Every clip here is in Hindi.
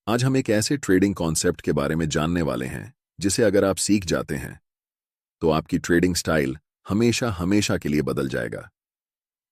आज हम एक ऐसे ट्रेडिंग कॉन्सेप्ट के बारे में जानने वाले हैं जिसे अगर आप सीख जाते हैं तो आपकी ट्रेडिंग स्टाइल हमेशा हमेशा के लिए बदल जाएगा।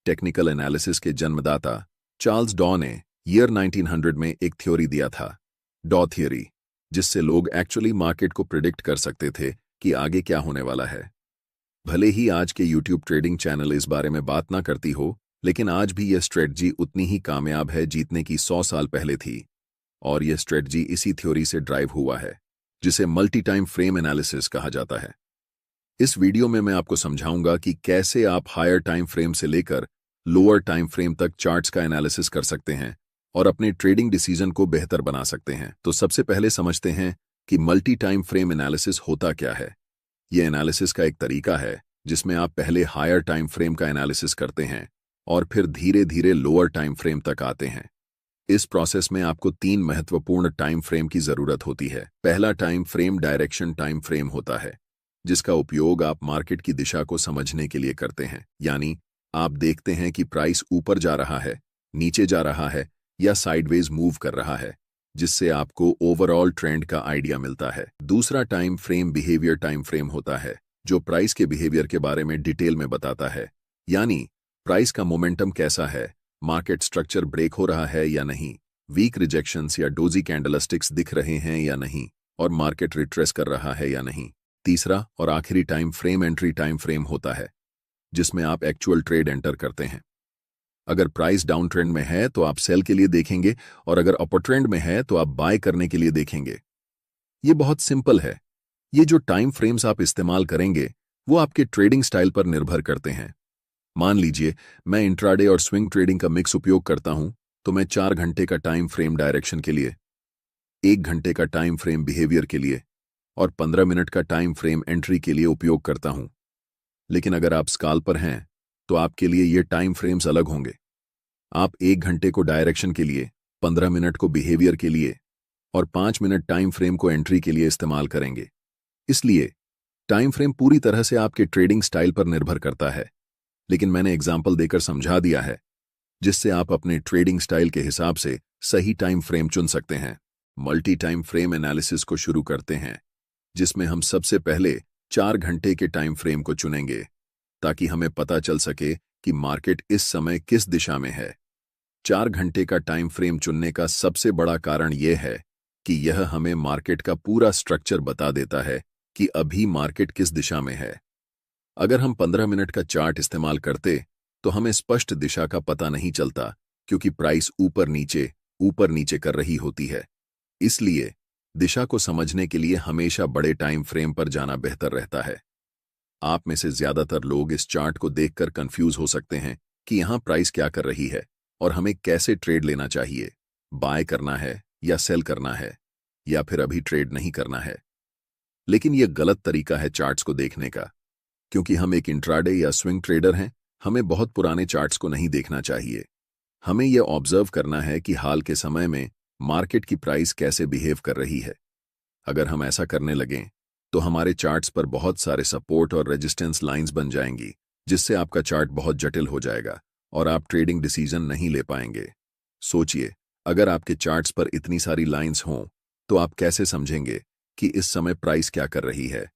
टेक्निकल एनालिसिस के जन्मदाता चार्ल्स डॉ ने ईयर 1900 में एक थ्योरी दिया था, डॉ थ्योरी, जिससे लोग एक्चुअली मार्केट को प्रिडिक्ट कर सकते थे कि आगे क्या होने वाला है। भले ही आज के यूट्यूब ट्रेडिंग चैनल इस बारे में बात ना करती हो, लेकिन आज भी यह स्ट्रेटजी उतनी ही कामयाब है जीतने की 100 साल पहले थी। और यह स्ट्रेटजी इसी थ्योरी से ड्राइव हुआ है, जिसे मल्टी टाइम फ्रेम एनालिसिस कहा जाता है। इस वीडियो में मैं आपको समझाऊंगा कि कैसे आप हायर टाइम फ्रेम से लेकर लोअर टाइम फ्रेम तक चार्ट्स का एनालिसिस कर सकते हैं और अपने ट्रेडिंग डिसीजन को बेहतर बना सकते हैं। तो सबसे पहले समझते हैं कि मल्टी टाइम फ्रेम एनालिसिस होता क्या है। यह एनालिसिस का एक तरीका है जिसमें आप पहले हायर टाइम फ्रेम का एनालिसिस करते हैं और फिर धीरे धीरे लोअर टाइम फ्रेम तक आते हैं। इस प्रोसेस में आपको 3 महत्वपूर्ण टाइम फ्रेम की जरूरत होती है। पहला time frame direction time frame होता है, जिसका उपयोग आप मार्केट की दिशा को समझने के लिए करते हैं। यानी आप देखते हैं कि प्राइस ऊपर जा रहा है, नीचे जा रहा है या साइडवेज मूव कर रहा है, जिससे आपको ओवरऑल ट्रेंड का आइडिया मिलता है। दूसरा time frame behaviour time frame होता है, जो प्राइस के बिहेवियर के बारे में डिटेल में बताता है। यानी प्राइस का मोमेंटम कैसा है, मार्केट स्ट्रक्चर ब्रेक हो रहा है या नहीं, वीक रिजेक्शंस या डोजी कैंडलस्टिक्स दिख रहे हैं या नहीं, और मार्केट रिट्रेस कर रहा है या नहीं। तीसरा और आखिरी time frame entry time frame होता है, जिसमें आप एक्चुअल ट्रेड एंटर करते हैं। अगर प्राइस डाउन ट्रेंड में है तो आप सेल के लिए देखेंगे, और अगर अपर ट्रेंड में है तो आप बाय करने के लिए देखेंगे। ये बहुत सिंपल है। ये जो टाइम फ्रेम्स आप इस्तेमाल करेंगे वो आपके ट्रेडिंग स्टाइल पर निर्भर करते हैं। मान लीजिए मैं इंट्राडे और स्विंग ट्रेडिंग का मिक्स उपयोग करता हूं, तो मैं 4 घंटे का टाइम फ्रेम डायरेक्शन के लिए, 1 घंटे का टाइम फ्रेम बिहेवियर के लिए और 15 मिनट का टाइम फ्रेम एंट्री के लिए उपयोग करता हूं। लेकिन अगर आप स्काल्पर हैं तो आपके लिए ये टाइम फ्रेम्स अलग होंगे। आप 1 घंटे को डायरेक्शन के लिए, 15 मिनट को बिहेवियर के लिए और 5 मिनट टाइम फ्रेम को एंट्री के लिए इस्तेमाल करेंगे। इसलिए टाइम फ्रेम पूरी तरह से आपके ट्रेडिंग स्टाइल पर निर्भर करता है, लेकिन मैंने एग्जाम्पल देकर समझा दिया है, जिससे आप अपने ट्रेडिंग स्टाइल के हिसाब से सही टाइम फ्रेम चुन सकते हैं। मल्टी टाइम फ्रेम एनालिसिस को शुरू करते हैं, जिसमें हम सबसे पहले 4 घंटे के टाइम फ्रेम को चुनेंगे, ताकि हमें पता चल सके कि मार्केट इस समय किस दिशा में है। 4 घंटे का टाइम फ्रेम चुनने का सबसे बड़ा कारण यह है कि यह हमें मार्केट का पूरा स्ट्रक्चर बता देता है कि अभी मार्केट किस दिशा में है। अगर हम 15 मिनट का चार्ट इस्तेमाल करते तो हमें स्पष्ट दिशा का पता नहीं चलता, क्योंकि प्राइस ऊपर नीचे कर रही होती है। इसलिए दिशा को समझने के लिए हमेशा बड़े टाइम फ्रेम पर जाना बेहतर रहता है। आप में से ज्यादातर लोग इस चार्ट को देखकर कंफ्यूज हो सकते हैं कि यहां प्राइस क्या कर रही है और हमें कैसे ट्रेड लेना चाहिए, बाय करना है या सेल करना है, या फिर अभी ट्रेड नहीं करना है। लेकिन यह गलत तरीका है चार्ट्स को देखने का, क्योंकि हम एक इंट्राडे या स्विंग ट्रेडर हैं। हमें बहुत पुराने चार्ट्स को नहीं देखना चाहिए। हमें यह ऑब्जर्व करना है कि हाल के समय में मार्केट की प्राइस कैसे बिहेव कर रही है। अगर हम ऐसा करने लगें तो हमारे चार्ट्स पर बहुत सारे सपोर्ट और रेजिस्टेंस लाइंस बन जाएंगी, जिससे आपका चार्ट बहुत जटिल हो जाएगा और आप ट्रेडिंग डिसीजन नहीं ले पाएंगे। सोचिए, अगर आपके चार्ट्स पर इतनी सारी लाइंस हों तो आप कैसे समझेंगे कि इस समय प्राइस क्या कर रही है।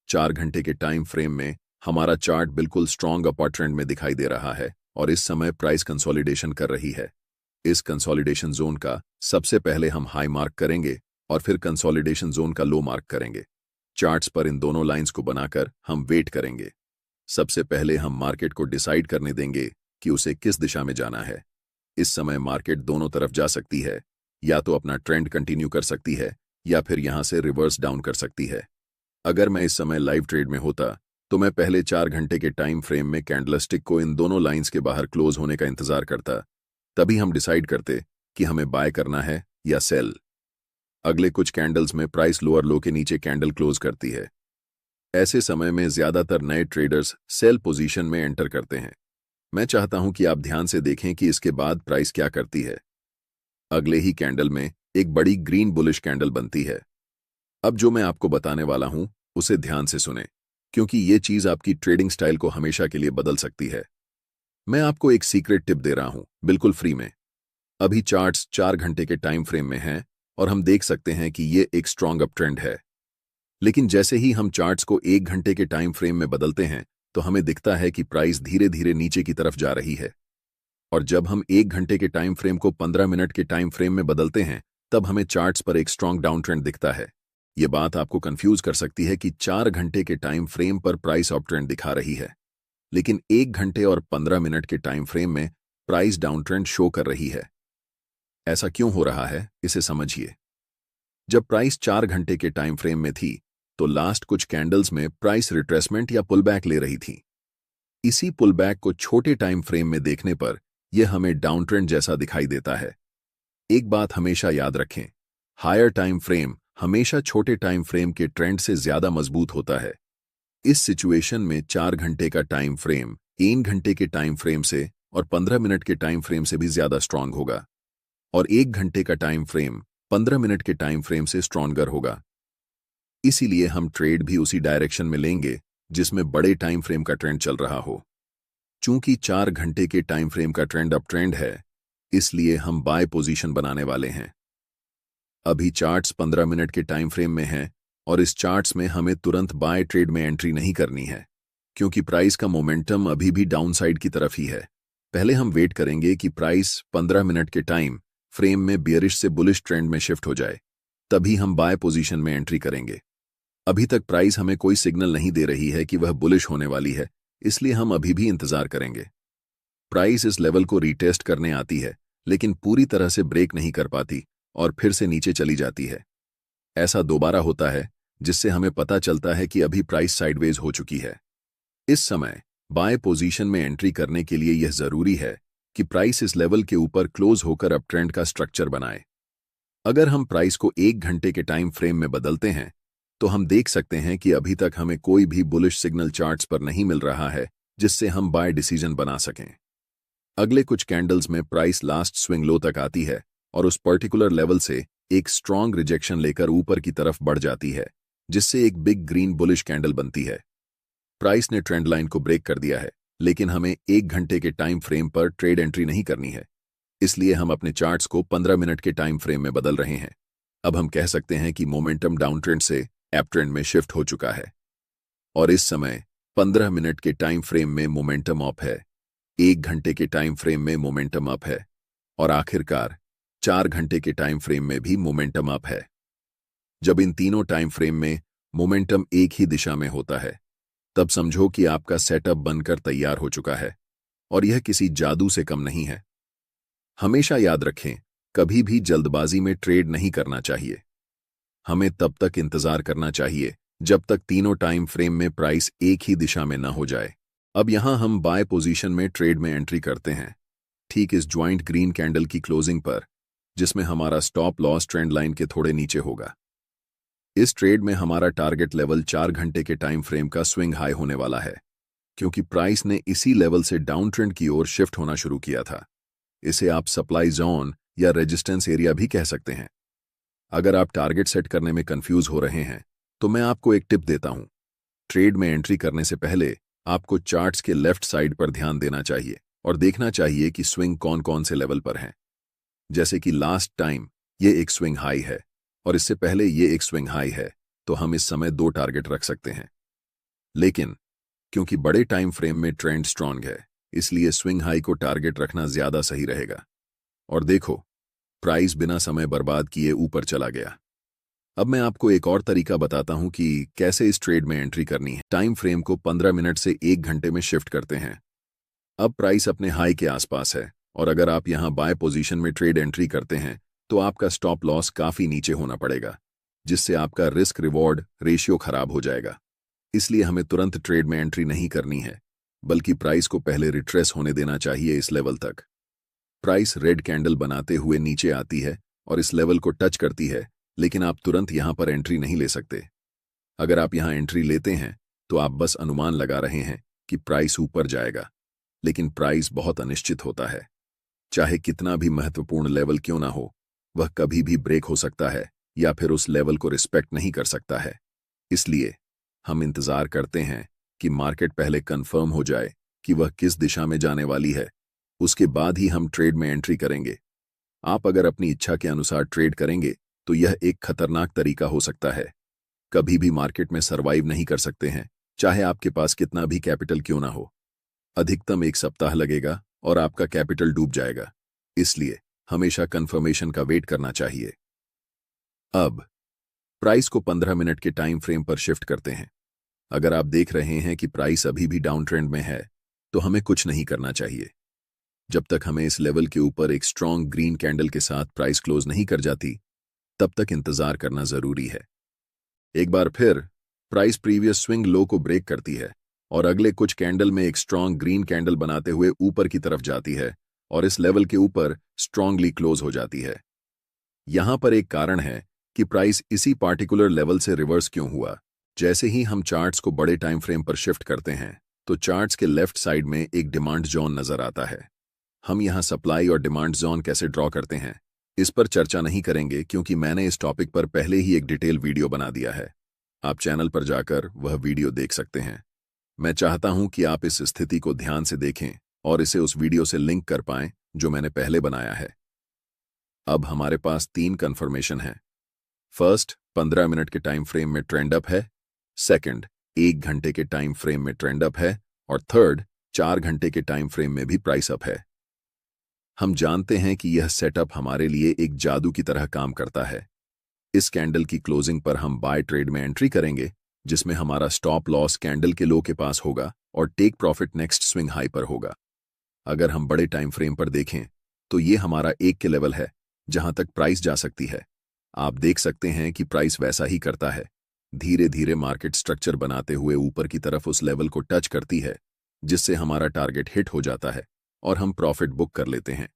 4 घंटे के टाइम फ्रेम में हमारा चार्ट बिल्कुल स्ट्रॉन्ग अपर ट्रेंड में दिखाई दे रहा है और इस समय प्राइस कंसोलिडेशन कर रही है। इस कंसोलिडेशन जोन का सबसे पहले हम हाई मार्क करेंगे और फिर कंसोलिडेशन जोन का लो मार्क करेंगे। चार्ट्स पर इन दोनों लाइंस को बनाकर हम वेट करेंगे। सबसे पहले हम मार्केट को डिसाइड करने देंगे कि उसे किस दिशा में जाना है। इस समय मार्केट दोनों तरफ जा सकती है, या तो अपना ट्रेंड कंटिन्यू कर सकती है या फिर यहां से रिवर्स डाउन कर सकती है। अगर मैं इस समय लाइव ट्रेड में होता तो मैं पहले 4 घंटे के टाइम फ्रेम में कैंडलस्टिक को इन दोनों लाइंस के बाहर क्लोज होने का इंतजार करता। तभी हम डिसाइड करते कि हमें बाय करना है या सेल। अगले कुछ कैंडल्स में प्राइस लोअर लो के नीचे कैंडल क्लोज करती है। ऐसे समय में ज्यादातर नए ट्रेडर्स सेल पोजीशन में एंटर करते हैं। मैं चाहता हूं कि आप ध्यान से देखें कि इसके बाद प्राइस क्या करती है। अगले ही कैंडल में एक बड़ी ग्रीन बुलिश कैंडल बनती है। अब जो मैं आपको बताने वाला हूं उसे ध्यान से सुने, क्योंकि ये चीज आपकी ट्रेडिंग स्टाइल को हमेशा के लिए बदल सकती है। मैं आपको एक सीक्रेट टिप दे रहा हूं, बिल्कुल फ्री में। अभी चार्ट्स 4 घंटे के टाइम फ्रेम में हैं और हम देख सकते हैं कि ये एक स्ट्रॉन्ग अप ट्रेंड है। लेकिन जैसे ही हम चार्ट्स को 1 घंटे के टाइम फ्रेम में बदलते हैं तो हमें दिखता है कि प्राइस धीरे धीरे नीचे की तरफ जा रही है। और जब हम 1 घंटे के टाइम फ्रेम को 15 मिनट के टाइम फ्रेम में बदलते हैं तब हमें चार्ट्स पर एक स्ट्रॉन्ग डाउन ट्रेंड दिखता है। ये बात आपको कंफ्यूज कर सकती है कि 4 घंटे के टाइम फ्रेम पर प्राइस अप ट्रेंड दिखा रही है, लेकिन 1 घंटे और 15 मिनट के टाइम फ्रेम में प्राइस डाउन ट्रेंड शो कर रही है। ऐसा क्यों हो रहा है, इसे समझिए। जब प्राइस 4 घंटे के टाइम फ्रेम में थी तो लास्ट कुछ कैंडल्स में प्राइस रिट्रेसमेंट या पुलबैक ले रही थी। इसी पुलबैक को छोटे टाइम फ्रेम में देखने पर यह हमें डाउन ट्रेंड जैसा दिखाई देता है। एक बात हमेशा याद रखें, हायर टाइम फ्रेम हमेशा छोटे टाइम फ्रेम के ट्रेंड से ज्यादा मजबूत होता है। इस सिचुएशन में 4 घंटे का टाइम फ्रेम 3 घंटे के टाइम फ्रेम से और 15 मिनट के टाइम फ्रेम से भी ज्यादा स्ट्रांग होगा, और 1 घंटे का टाइम फ्रेम 15 मिनट के टाइम फ्रेम से स्ट्रॉन्गर होगा। इसीलिए हम ट्रेड भी उसी डायरेक्शन में लेंगे जिसमें बड़े टाइम फ्रेम का ट्रेंड चल रहा हो। चूंकि 4 घंटे के टाइम फ्रेम का ट्रेंड अप ट्रेंड है, इसलिए हम बाय पोजीशन बनाने वाले हैं। अभी चार्ट्स 15 मिनट के टाइम फ्रेम में हैं और इस चार्ट्स में हमें तुरंत बाय ट्रेड में एंट्री नहीं करनी है, क्योंकि प्राइस का मोमेंटम अभी भी डाउन साइड की तरफ ही है। पहले हम वेट करेंगे कि प्राइस 15 मिनट के टाइम फ्रेम में बियरिश से बुलिश ट्रेंड में शिफ्ट हो जाए, तभी हम बाय पोजीशन में एंट्री करेंगे। अभी तक प्राइस हमें कोई सिग्नल नहीं दे रही है कि वह बुलिश होने वाली है, इसलिए हम अभी भी इंतजार करेंगे। प्राइस इस लेवल को रीटेस्ट करने आती है, लेकिन पूरी तरह से ब्रेक नहीं कर पाती और फिर से नीचे चली जाती है। ऐसा दोबारा होता है, जिससे हमें पता चलता है कि अभी प्राइस साइडवेज हो चुकी है। इस समय बाय पोजीशन में एंट्री करने के लिए यह जरूरी है कि प्राइस इस लेवल के ऊपर क्लोज होकर अप ट्रेंड का स्ट्रक्चर बनाए। अगर हम प्राइस को 1 घंटे के टाइम फ्रेम में बदलते हैं तो हम देख सकते हैं कि अभी तक हमें कोई भी बुलिश सिग्नल चार्ट्स पर नहीं मिल रहा है जिससे हम बाय डिसीजन बना सकें। अगले कुछ कैंडल्स में प्राइस लास्ट स्विंग लो तक आती है और उस पर्टिकुलर लेवल से एक स्ट्रॉन्ग रिजेक्शन लेकर ऊपर की तरफ बढ़ जाती है, जिससे एक बिग ग्रीन बुलिश कैंडल बनती है। प्राइस ने ट्रेंड लाइन को ब्रेक कर दिया है, लेकिन हमें 1 घंटे के टाइम फ्रेम पर ट्रेड एंट्री नहीं करनी है, इसलिए हम अपने चार्ट्स को 15 मिनट के टाइम फ्रेम में बदल रहे हैं। अब हम कह सकते हैं कि मोमेंटम डाउन ट्रेंड से अप ट्रेंड में शिफ्ट हो चुका है और इस समय 15 मिनट के टाइम फ्रेम में मोमेंटम अप है, 1 घंटे के टाइम फ्रेम में मोमेंटम अप है और आखिरकार 4 घंटे के टाइम फ्रेम में भी मोमेंटम अप है। जब इन तीनों टाइम फ्रेम में मोमेंटम एक ही दिशा में होता है, तब समझो कि आपका सेटअप बनकर तैयार हो चुका है और यह किसी जादू से कम नहीं है। हमेशा याद रखें, कभी भी जल्दबाजी में ट्रेड नहीं करना चाहिए। हमें तब तक इंतजार करना चाहिए जब तक तीनों टाइम फ्रेम में प्राइस एक ही दिशा में न हो जाए। अब यहां हम बाय पोजीशन में ट्रेड में एंट्री करते हैं, ठीक इस ज्वाइंट ग्रीन कैंडल की क्लोजिंग पर, जिसमें हमारा स्टॉप लॉस ट्रेंड लाइन के थोड़े नीचे होगा। इस ट्रेड में हमारा टारगेट लेवल 4 घंटे के टाइम फ्रेम का स्विंग हाई होने वाला है, क्योंकि प्राइस ने इसी लेवल से डाउन ट्रेंड की ओर शिफ्ट होना शुरू किया था। इसे आप सप्लाई जोन या रेजिस्टेंस एरिया भी कह सकते हैं। अगर आप टारगेट सेट करने में कंफ्यूज हो रहे हैं तो मैं आपको एक टिप देता हूं। ट्रेड में एंट्री करने से पहले आपको चार्ट्स के लेफ्ट साइड पर ध्यान देना चाहिए और देखना चाहिए कि स्विंग कौन कौन से लेवल पर हैं। जैसे कि लास्ट टाइम ये एक स्विंग हाई है और इससे पहले ये एक स्विंग हाई है, तो हम इस समय 2 टारगेट रख सकते हैं। लेकिन क्योंकि बड़े टाइम फ्रेम में ट्रेंड स्ट्रांग है, इसलिए स्विंग हाई को टारगेट रखना ज्यादा सही रहेगा। और देखो, प्राइस बिना समय बर्बाद किए ऊपर चला गया। अब मैं आपको एक और तरीका बताता हूं कि कैसे इस ट्रेड में एंट्री करनी है। टाइम फ्रेम को 15 मिनट से 1 घंटे में शिफ्ट करते हैं। अब प्राइस अपने हाई के आसपास है और अगर आप यहां बाय पोजीशन में ट्रेड एंट्री करते हैं तो आपका स्टॉप लॉस काफी नीचे होना पड़ेगा, जिससे आपका रिस्क रिवॉर्ड रेशियो खराब हो जाएगा। इसलिए हमें तुरंत ट्रेड में एंट्री नहीं करनी है, बल्कि प्राइस को पहले रिट्रेस होने देना चाहिए इस लेवल तक। प्राइस रेड कैंडल बनाते हुए नीचे आती है और इस लेवल को टच करती है, लेकिन आप तुरंत यहां पर एंट्री नहीं ले सकते। अगर आप यहां एंट्री लेते हैं तो आप बस अनुमान लगा रहे हैं कि प्राइस ऊपर जाएगा, लेकिन प्राइस बहुत अनिश्चित होता है। चाहे कितना भी महत्वपूर्ण लेवल क्यों ना हो, वह कभी भी ब्रेक हो सकता है या फिर उस लेवल को रिस्पेक्ट नहीं कर सकता है। इसलिए हम इंतजार करते हैं कि मार्केट पहले कंफर्म हो जाए कि वह किस दिशा में जाने वाली है, उसके बाद ही हम ट्रेड में एंट्री करेंगे। आप अगर अपनी इच्छा के अनुसार ट्रेड करेंगे तो यह एक खतरनाक तरीका हो सकता है। कभी भी मार्केट में सरवाइव नहीं कर सकते हैं, चाहे आपके पास कितना भी कैपिटल क्यों ना हो। अधिकतम 1 सप्ताह लगेगा और आपका कैपिटल डूब जाएगा। इसलिए हमेशा कंफर्मेशन का वेट करना चाहिए। अब प्राइस को 15 मिनट के टाइम फ्रेम पर शिफ्ट करते हैं। अगर आप देख रहे हैं कि प्राइस अभी भी डाउन ट्रेंड में है, तो हमें कुछ नहीं करना चाहिए। जब तक हमें इस लेवल के ऊपर एक स्ट्रॉन्ग ग्रीन कैंडल के साथ प्राइस क्लोज नहीं कर जाती, तब तक इंतजार करना जरूरी है। एक बार फिर प्राइस प्रीवियस स्विंग लो को ब्रेक करती है और अगले कुछ कैंडल में एक स्ट्रॉन्ग ग्रीन कैंडल बनाते हुए ऊपर की तरफ जाती है और इस लेवल के ऊपर स्ट्रांगली क्लोज हो जाती है। यहां पर एक कारण है कि प्राइस इसी पार्टिकुलर लेवल से रिवर्स क्यों हुआ। जैसे ही हम चार्ट्स को बड़े टाइम फ्रेम पर शिफ्ट करते हैं, तो चार्ट्स के लेफ्ट साइड में एक डिमांड जोन नजर आता है। हम यहां सप्लाई और डिमांड जोन कैसे ड्रॉ करते हैं, इस पर चर्चा नहीं करेंगे क्योंकि मैंने इस टॉपिक पर पहले ही एक डिटेल वीडियो बना दिया है। आप चैनल पर जाकर वह वीडियो देख सकते हैं। मैं चाहता हूं कि आप इस स्थिति को ध्यान से देखें और इसे उस वीडियो से लिंक कर पाएं जो मैंने पहले बनाया है। अब हमारे पास 3 कंफर्मेशन है। फर्स्ट, 15 मिनट के टाइम फ्रेम में ट्रेंड अप है। सेकंड, 1 घंटे के टाइम फ्रेम में ट्रेंड अप है। और थर्ड, 4 घंटे के टाइम फ्रेम में भी प्राइस अप है। हम जानते हैं कि यह सेटअप हमारे लिए एक जादू की तरह काम करता है। इस कैंडल की क्लोजिंग पर हम बाय ट्रेड में एंट्री करेंगे, जिसमें हमारा स्टॉप लॉस कैंडल के लो के पास होगा और take profit next swing high पर होगा। अगर हम बड़े टाइम फ्रेम पर देखें, तो ये हमारा 1 के लेवल है जहां तक प्राइस जा सकती है। आप देख सकते हैं कि प्राइस वैसा ही करता है, धीरे धीरे मार्केट स्ट्रक्चर बनाते हुए ऊपर की तरफ उस लेवल को टच करती है, जिससे हमारा टारगेट हिट हो जाता है और हम प्रॉफिट बुक कर लेते हैं।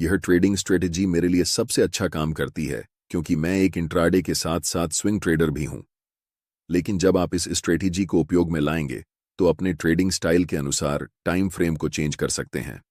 यह ट्रेडिंग स्ट्रेटेजी मेरे लिए सबसे अच्छा काम करती है क्योंकि मैं एक इंट्राडे के साथ साथ स्विंग ट्रेडर भी हूं। लेकिन जब आप इस स्ट्रेटेजी को उपयोग में लाएंगे, तो अपने ट्रेडिंग स्टाइल के अनुसार टाइम फ्रेम को चेंज कर सकते हैं।